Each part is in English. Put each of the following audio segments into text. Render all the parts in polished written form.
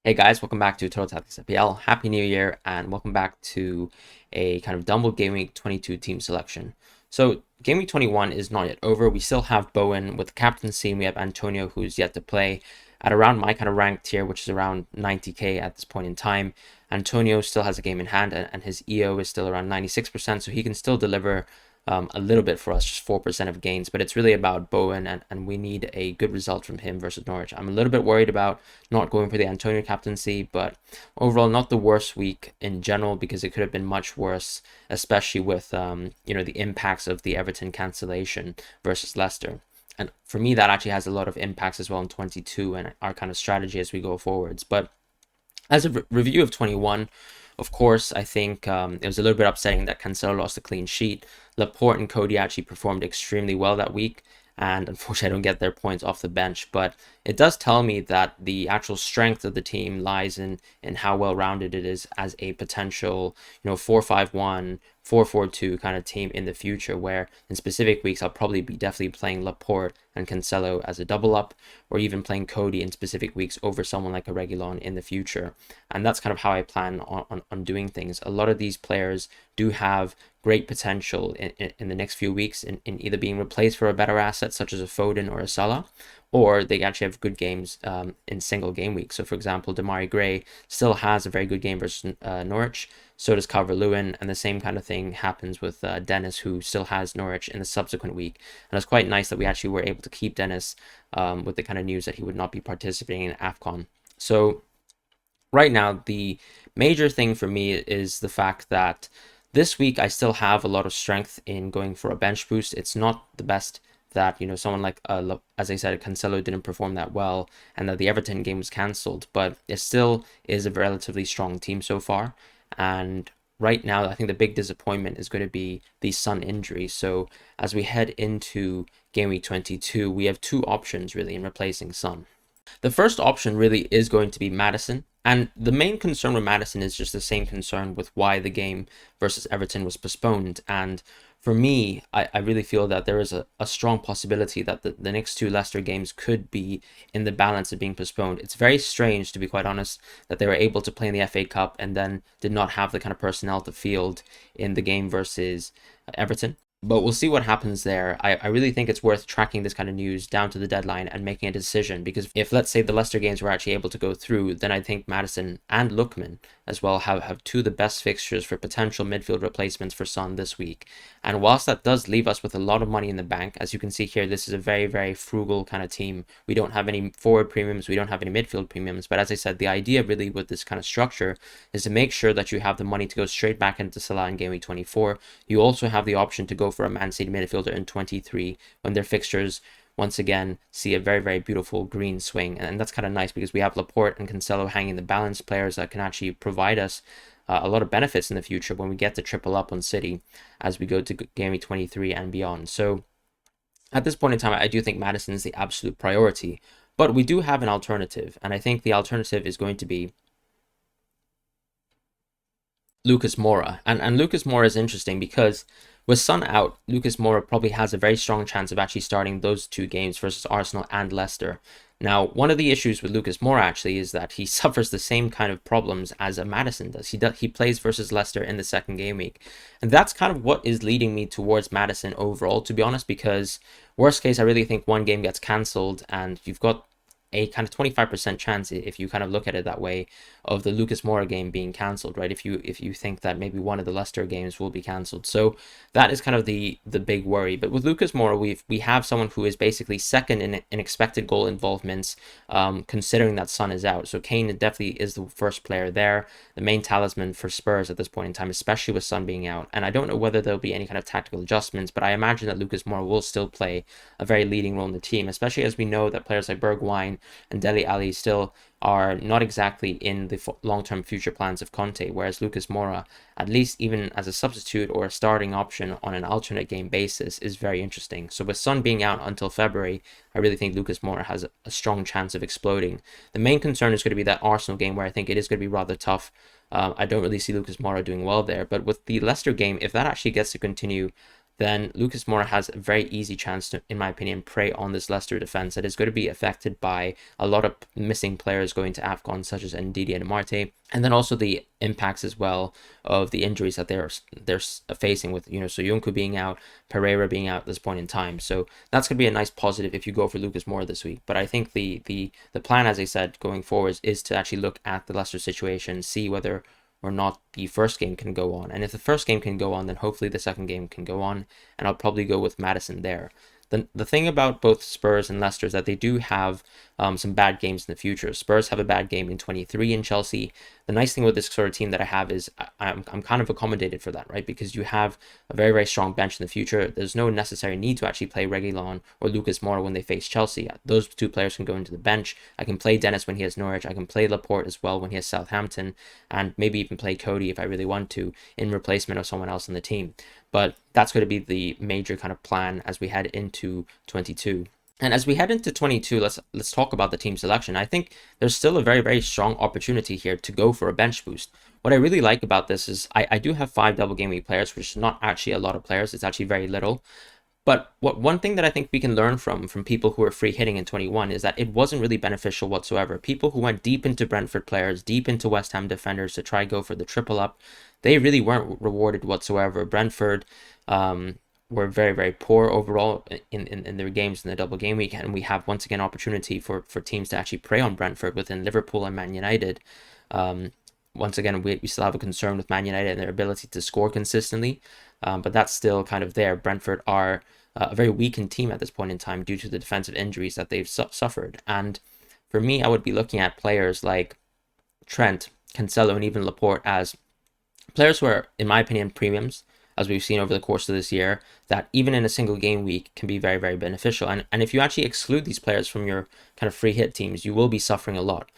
Hey guys, welcome back to Total Tactics FPL. Happy New Year, and welcome back to a kind of double Game Week 22 team selection. So Game Week 21 is not yet over. We still have Bowen with the captaincy, and we have Antonio who's yet to play at around my kind of ranked tier, which is around 90k at this point in time. Antonio still has a game in hand, and his EO is still around 96%, so he can still deliver a little bit for us, just 4% of gains, but it's really about Bowen, and we need a good result from him versus Norwich. I'm a little bit worried about not going for the Antonio captaincy, but overall, not the worst week in general because it could have been much worse, especially with the impacts of the Everton cancellation versus Leicester. And for me, that actually has a lot of impacts as well in 22 and our kind of strategy as we go forwards. But as a review of 21, of course, I think it was a little bit upsetting that Cancelo lost a clean sheet. Laporte and Cody actually performed extremely well that week, and unfortunately, I don't get their points off the bench. But it does tell me that the actual strength of the team lies in how well rounded it is as a potential, 4-5-1, 4-4-2 kind of team in the future, where in specific weeks I'll probably be definitely playing Laporte and Cancelo as a double up, or even playing Cody in specific weeks over someone like a Reguilon in the future. And that's kind of how I plan on doing things. A lot of these players do have great potential in the next few weeks in either being replaced for a better asset such as a Foden or a Salah, or they actually have good games in single game weeks. So, for example, Demarai Gray still has a very good game versus Norwich. So does Calvert-Lewin, and the same kind of thing happens with Dennis, who still has Norwich in the subsequent week. And it's quite nice that we actually were able to keep Dennis with the kind of news that he would not be participating in AFCON. So right now, the major thing for me is the fact that this week I still have a lot of strength in going for a bench boost. It's not the best that someone like as I said, Cancelo didn't perform that well, and that the Everton game was cancelled, but it still is a relatively strong team so far. And right now, I think the big disappointment is going to be the Son injury. So as we head into Game Week 22, we have two options really in replacing Son. The first option really is going to be Madison. And the main concern with Madison is just the same concern with why the game versus Everton was postponed. And for me, I really feel that there is a strong possibility that the next two Leicester games could be in the balance of being postponed. It's very strange, to be quite honest, that they were able to play in the FA Cup and then did not have the kind of personnel to field in the game versus Everton. But we'll see what happens there. I really think it's worth tracking this kind of news down to the deadline and making a decision, because if, let's say, the Leicester games were actually able to go through, then I think Madison and Lookman as well have two of the best fixtures for potential midfield replacements for Son this week. And whilst that does leave us with a lot of money in the bank, as you can see here, this is a very, very frugal kind of team. We don't have any forward premiums, we don't have any midfield premiums. But as I said, the idea really with this kind of structure is to make sure that you have the money to go straight back into Salah in Game Week 24. You also have the option to go for a Man City midfielder in 23 when their fixtures once again see a very, very beautiful green swing. And that's kind of nice because we have Laporte and Cancelo hanging the balance players that can actually provide us a lot of benefits in the future when we get to triple up on City as we go to Game Week 23 and beyond. So at this point in time, I do think Madison is the absolute priority, but we do have an alternative, and I think the alternative is going to be Lucas Moura. And Lucas Moura is interesting because with Son out, Lucas Moura probably has a very strong chance of actually starting those two games versus Arsenal and Leicester. Now, one of the issues with Lucas Moura actually is that he suffers the same kind of problems as a Madison does. He plays versus Leicester in the second game week. And that's kind of what is leading me towards Madison overall, to be honest, because worst case, I really think one game gets cancelled and you've got a kind of 25% chance, if you kind of look at it that way, of the Lucas Moura game being cancelled, right? If you think that maybe one of the Leicester games will be cancelled. So that is kind of the big worry. But with Lucas Moura, we have someone who is basically second in expected goal involvements, considering that Son is out. So Kane definitely is the first player there, the main talisman for Spurs at this point in time, especially with Son being out. And I don't know whether there'll be any kind of tactical adjustments, but I imagine that Lucas Moura will still play a very leading role in the team, especially as we know that players like Bergwijn and Dele Alli still are not exactly in the long-term future plans of Conte, whereas Lucas Moura, at least even as a substitute or a starting option on an alternate game basis, is very interesting. So with Son being out until February, I really think Lucas Moura has a strong chance of exploding. The main concern is going to be that Arsenal game, where I think it is going to be rather tough. I don't really see Lucas Moura doing well there, but with the Leicester game, if that actually gets to continue, then Lucas Moura has a very easy chance to, in my opinion, prey on this Leicester defense that is going to be affected by a lot of missing players going to AFCON, such as Ndidi and Marte, and then also the impacts as well of the injuries that they're facing with, Soyuncu being out, Pereira being out at this point in time. So that's going to be a nice positive if you go for Lucas Moura this week. But I think the plan, as I said, going forward is to actually look at the Leicester situation, see whether or not the first game can go on. And if the first game can go on, then hopefully the second game can go on. And I'll probably go with Maddison there. The thing about both Spurs and Leicester is that they do have some bad games in the future. Spurs have a bad game in 23 in Chelsea. The nice thing with this sort of team that I have is I'm kind of accommodated for that, right? Because you have a very, very strong bench in the future. There's no necessary need to actually play Reguilon or Lucas Moura when they face Chelsea. Those two players can go into the bench. I can play Dennis when he has Norwich. I can play Laporte as well when he has Southampton, and maybe even play Cody if I really want to in replacement of someone else on the team. But that's going to be the major kind of plan as we head into 22. And as we head into 22, let's talk about the team selection. I think there's still a very, very strong opportunity here to go for a bench boost. What I really like about this is I do have 5 double game week players, which is not actually a lot of players. It's actually very little. But one thing that I think we can learn from people who are free hitting in 21 is that it wasn't really beneficial whatsoever. People who went deep into Brentford players, deep into West Ham defenders to try go for the triple up, they really weren't rewarded whatsoever. Brentford were very, very poor overall in their games in the double game week, and we have once again opportunity for teams to actually prey on Brentford within Liverpool and Man United. Once again, we still have a concern with Man United and their ability to score consistently, but that's still kind of there. Brentford are a very weakened team at this point in time due to the defensive injuries that they've suffered. And for me, I would be looking at players like Trent, Cancelo, and even Laporte as players who are, in my opinion, premiums, as we've seen over the course of this year, that even in a single game week can be very, very beneficial. And if you actually exclude these players from your kind of free hit teams, you will be suffering a lot.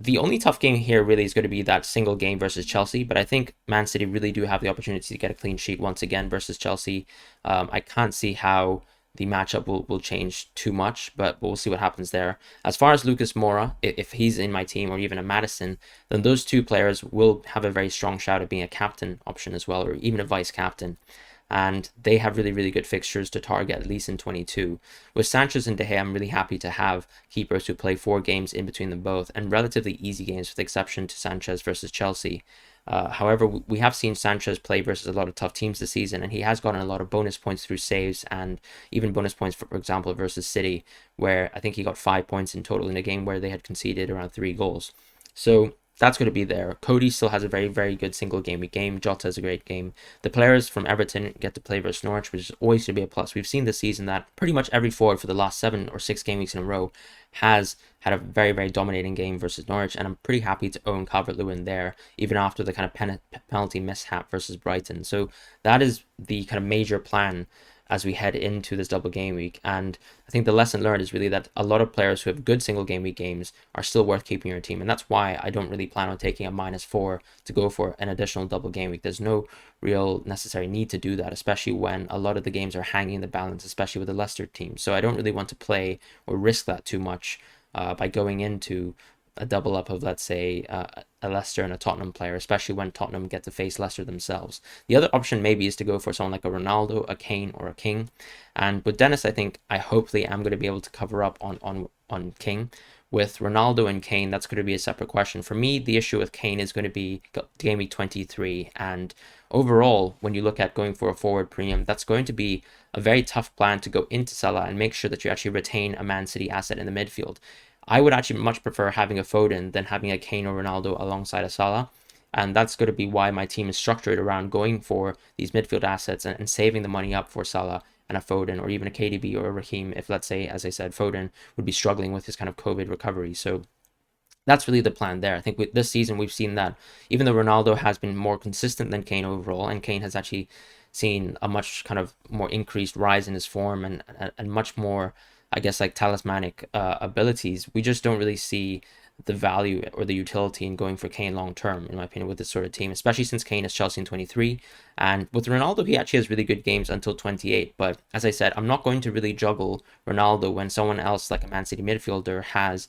The only tough game here really is going to be that single game versus Chelsea, but I think Man City really do have the opportunity to get a clean sheet once again versus Chelsea. I can't see how the matchup will change too much, but we'll see what happens there. As far as Lucas Moura, if he's in my team, or even a Maddison, then those two players will have a very strong shout at being a captain option as well, or even a vice captain. And they have really, really good fixtures to target, at least in 22. With Sanchez and De Gea, I'm really happy to have keepers who play 4 games in between them both, and relatively easy games with the exception to Sanchez versus Chelsea. However, we have seen Sanchez play versus a lot of tough teams this season, and he has gotten a lot of bonus points through saves and even bonus points, for example, versus City, where I think he got 5 points in total in a game where they had conceded around 3 goals. So that's going to be there. Cody still has a very, very good single game week game. Jota has a great game. The players from Everton get to play versus Norwich, which is always going to be a plus. We've seen this season that pretty much every forward for the last 7 or 6 game weeks in a row has had a very, very dominating game versus Norwich, and I'm pretty happy to own Calvert-Lewin there, even after the kind of penalty mishap versus Brighton. So that is the kind of major plan as we head into this double game week. And I think the lesson learned is really that a lot of players who have good single game week games are still worth keeping in your team. And that's why I don't really plan on taking a -4 to go for an additional double game week. There's no real necessary need to do that, especially when a lot of the games are hanging in the balance, especially with the Leicester team. So I don't really want to play or risk that too much by going into a double up of, let's say, a Leicester and a Tottenham player, especially when Tottenham get to face Leicester themselves. The other option maybe is to go for someone like a Ronaldo, a Kane, or a King. And with Dennis, I hopefully am going to be able to cover up on King. With Ronaldo and Kane, that's going to be a separate question. For me, the issue with Kane is going to be game week 23. And overall, when you look at going for a forward premium, that's going to be a very tough plan to go into Salah and make sure that you actually retain a Man City asset in the midfield. I would actually much prefer having a Foden than having a Kane or Ronaldo alongside a Salah. And that's going to be why my team is structured around going for these midfield assets and saving the money up for Salah and a Foden, or even a KDB or a Raheem, if, let's say, as I said, Foden would be struggling with his kind of COVID recovery. So that's really the plan there. I think with this season, we've seen that even though Ronaldo has been more consistent than Kane overall, and Kane has actually seen a much kind of more increased rise in his form and much more, I guess, like talismanic abilities, we just don't really see the value or the utility in going for Kane long term, in my opinion, with this sort of team, especially since Kane is Chelsea in 23. And with Ronaldo, he actually has really good games until 28. But as I said, I'm not going to really juggle Ronaldo when someone else like a Man City midfielder has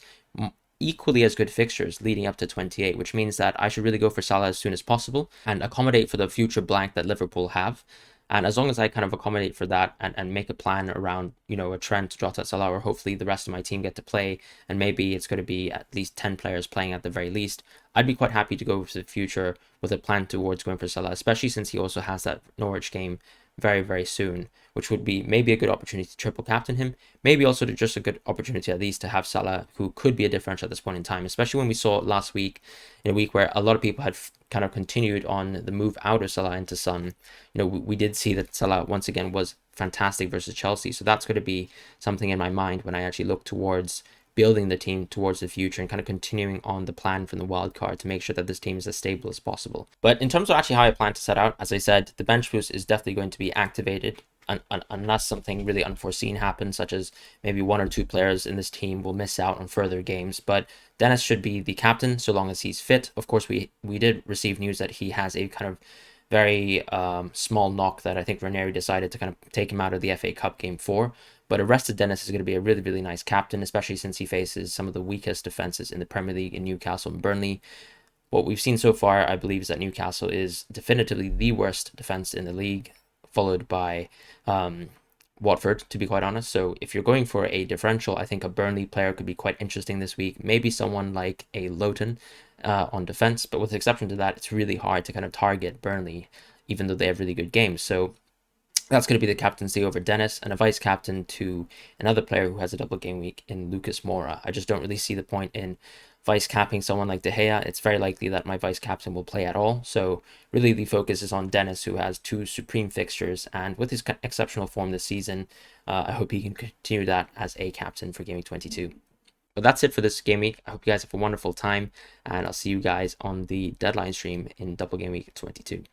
equally as good fixtures leading up to 28, which means that I should really go for Salah as soon as possible and accommodate for the future blank that Liverpool have. And as long as I kind of accommodate for that and make a plan around, a Trent, Jota, Salah, or hopefully the rest of my team get to play, and maybe it's going to be at least 10 players playing at the very least, I'd be quite happy to go for the future with a plan towards going for Salah, especially since he also has that Norwich game very, very soon, which would be maybe a good opportunity to triple captain him, maybe also just a good opportunity at least to have Salah, who could be a differential at this point in time, especially when we saw last week, in a week where a lot of people had kind of continued on the move out of Salah into Son. We did see that Salah once again was fantastic versus Chelsea, so that's going to be something in my mind when I actually look towards building the team towards the future and kind of continuing on the plan from the wild card to make sure that this team is as stable as possible. But in terms of actually how I plan to set out, as I said, the bench boost is definitely going to be activated unless something really unforeseen happens, such as maybe one or two players in this team will miss out on further games. But Dennis should be the captain so long as he's fit. Of course, we did receive news that he has a kind of very small knock that I think Ranieri decided to kind of take him out of the FA Cup game for. But a rested Dennis is going to be a really, really nice captain, especially since he faces some of the weakest defenses in the Premier League in Newcastle and Burnley. What we've seen so far, I believe, is that Newcastle is definitively the worst defense in the league, followed by Watford, to be quite honest. So if you're going for a differential, I think a Burnley player could be quite interesting this week. Maybe someone like a Lowton on defense, but with the exception to that, it's really hard to kind of target Burnley, even though they have really good games. So that's going to be the captaincy over Dennis, and a vice captain to another player who has a double game week in Lucas Moura. I just don't really see the point in vice capping someone like De Gea. It's very likely that my vice captain will play at all. So really the focus is on Dennis, who has two supreme fixtures, and with his exceptional form this season, I hope he can continue that as a captain for Gaming22. But that's it for this game week. I hope you guys have a wonderful time, and I'll see you guys on the deadline stream in Double Game Week 22.